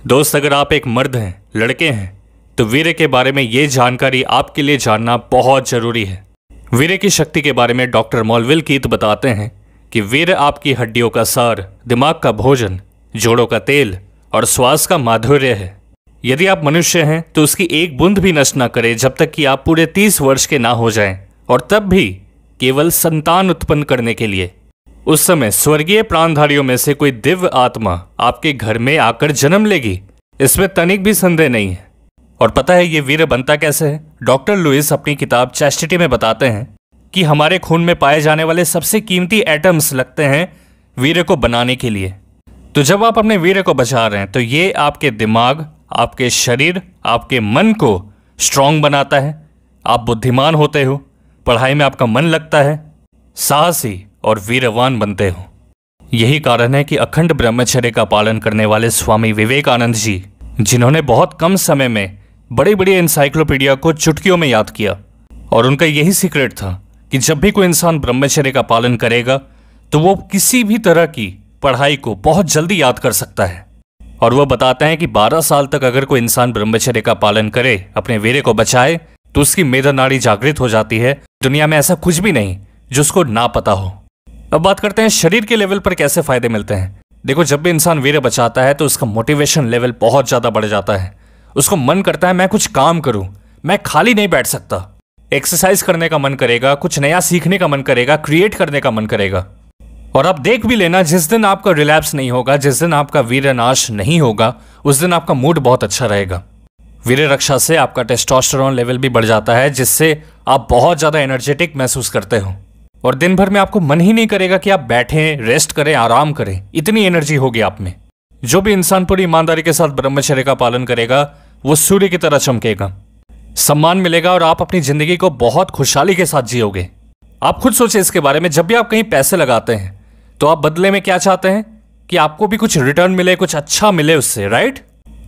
दोस्त, अगर आप एक मर्द हैं, लड़के हैं, तो वीर्य के बारे में ये जानकारी आपके लिए जानना बहुत जरूरी है। वीर्य की शक्ति के बारे में डॉक्टर मॉलविल कीथ बताते हैं कि वीर्य आपकी हड्डियों का सार, दिमाग का भोजन, जोड़ों का तेल और श्वास का माधुर्य है। यदि आप मनुष्य हैं तो उसकी एक बूंद भी नष्ट ना करें जब तक कि आप पूरे 30 वर्ष के ना हो जाएं, और तब भी केवल संतान उत्पन्न करने के लिए। उस समय स्वर्गीय प्राणधारियों में से कोई दिव्य आत्मा आपके घर में आकर जन्म लेगी, इसमें तनिक भी संदेह नहीं है। और पता है ये वीर्य बनता कैसे है? डॉक्टर लुइस अपनी किताब चैस्टिटी में बताते हैं कि हमारे खून में पाए जाने वाले सबसे कीमती एटम्स लगते हैं वीर्य को बनाने के लिए। तो जब आप अपने वीर्य को बचा रहे हैं तो ये आपके दिमाग, आपके शरीर, आपके मन को स्ट्रांग बनाता है। आप बुद्धिमान होते हो, पढ़ाई में आपका मन लगता है, साहसी और वीरवान बनते हो। यही कारण है कि अखंड ब्रह्मचर्य का पालन करने वाले स्वामी विवेकानंद जी, जिन्होंने बहुत कम समय में बड़ी बड़ी एनसाइक्लोपीडिया को चुटकियों में याद किया, और उनका यही सीक्रेट था कि जब भी कोई इंसान ब्रह्मचर्य का पालन करेगा तो वो किसी भी तरह की पढ़ाई को बहुत जल्दी याद कर सकता है। और वो बताते हैं कि 12 साल तक अगर कोई इंसान ब्रह्मचर्य का पालन करे, अपने वीर्य को बचाए, तो उसकी मेधा नाड़ी जागृत हो जाती है। दुनिया में ऐसा कुछ भी नहीं जो उसको ना पता हो। अब बात करते हैं शरीर के लेवल पर कैसे फायदे मिलते हैं। देखो, जब भी इंसान वीर्य बचाता है तो उसका मोटिवेशन लेवल बहुत ज्यादा बढ़ जाता है। उसको मन करता है मैं कुछ काम करूं, मैं खाली नहीं बैठ सकता। एक्सरसाइज करने का मन करेगा, कुछ नया सीखने का मन करेगा, क्रिएट करने का मन करेगा। और आप देख भी लेना, जिस दिन आपका रिलैप्स नहीं होगा, जिस दिन आपका वीर्य नाश नहीं होगा, उस दिन आपका मूड बहुत अच्छा रहेगा। वीर्य रक्षा से आपका टेस्टोस्टेरोन लेवल भी बढ़ जाता है, जिससे आप बहुत ज्यादा एनर्जेटिक महसूस करते हो। और दिन भर में आपको मन ही नहीं करेगा कि आप बैठें, रेस्ट करें, आराम करें। इतनी एनर्जी होगी आप में। जो भी इंसान पूरी ईमानदारी के साथ ब्रह्मचर्य का पालन करेगा वो सूर्य की तरह चमकेगा, सम्मान मिलेगा और आप अपनी जिंदगी को बहुत खुशहाली के साथ जियोगे। आप खुद सोचें इसके बारे में। जब भी आप कहीं पैसे लगाते हैं तो आप बदले में क्या चाहते हैं? कि आपको भी कुछ रिटर्न मिले, कुछ अच्छा मिले उससे, राइट?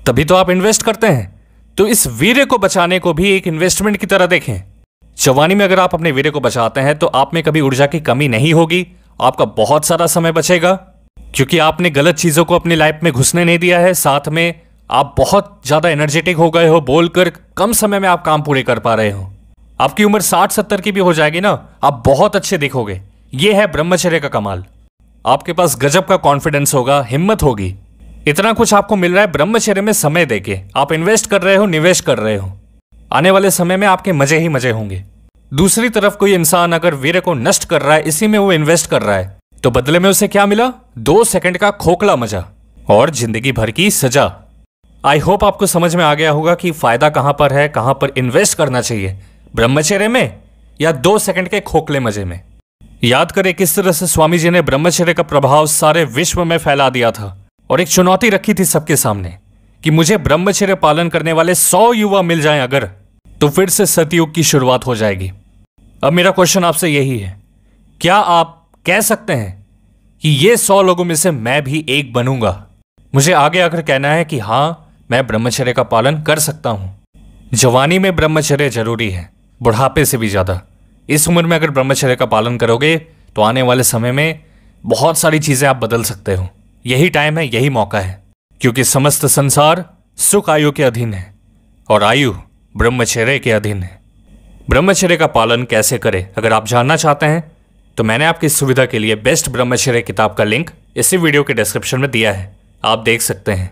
तभी तो आप इन्वेस्ट करते हैं। तो इस वीर्य को बचाने को भी एक इन्वेस्टमेंट की तरह देखें। जवानी में अगर आप अपने वीर्य को बचाते हैं तो आप में कभी ऊर्जा की कमी नहीं होगी। आपका बहुत सारा समय बचेगा क्योंकि आपने गलत चीजों को अपनी लाइफ में घुसने नहीं दिया है। साथ में आप बहुत ज्यादा एनर्जेटिक हो गए हो, बोलकर कम समय में आप काम पूरे कर पा रहे हो। आपकी उम्र 60-70 की भी हो जाएगी ना, आप बहुत अच्छे दिखोगे। यह है ब्रह्मचर्य का कमाल। आपके पास गजब का कॉन्फिडेंस होगा, हिम्मत होगी। इतना कुछ आपको मिल रहा है ब्रह्मचर्य में समय देके। आप इन्वेस्ट कर रहे हो, निवेश कर रहे हो। आने वाले समय में आपके मजे ही मजे होंगे। दूसरी तरफ कोई इंसान अगर वीर्य को नष्ट कर रहा है, इसी में वो इन्वेस्ट कर रहा है, तो बदले में उसे क्या मिला? 2 सेकंड का खोखला मजा और जिंदगी भर की सजा। आई होप आपको समझ में आ गया होगा कि फायदा कहां पर है, कहां पर इन्वेस्ट करना चाहिए, ब्रह्मचर्य में या 2 सेकंड के खोखले मजे में। याद करें किस तरह से स्वामी जी ने ब्रह्मचर्य का प्रभाव सारे विश्व में फैला दिया था और एक चुनौती रखी थी सबके सामने कि मुझे ब्रह्मचर्य पालन करने वाले 100 युवा मिल जाएं अगर, तो फिर से सतयुग की शुरुआत हो जाएगी। अब मेरा क्वेश्चन आपसे यही है, क्या आप कह सकते हैं कि ये 100 लोगों में से मैं भी एक बनूंगा? मुझे आगे आकर कहना है कि हां, मैं ब्रह्मचर्य का पालन कर सकता हूं। जवानी में ब्रह्मचर्य जरूरी है, बुढ़ापे से भी ज्यादा। इस उम्र में अगर ब्रह्मचर्य का पालन करोगे तो आने वाले समय में बहुत सारी चीजें आप बदल सकते हो। यही टाइम है, यही मौका है, क्योंकि समस्त संसार सुख आयु के अधीन है और आयु ब्रह्मचर्य के अधीन है। ब्रह्मचर्य का पालन कैसे करें, अगर आप जानना चाहते हैं तो मैंने आपकी सुविधा के लिए बेस्ट ब्रह्मचर्य किताब का लिंक इसी वीडियो के डिस्क्रिप्शन में दिया है, आप देख सकते हैं।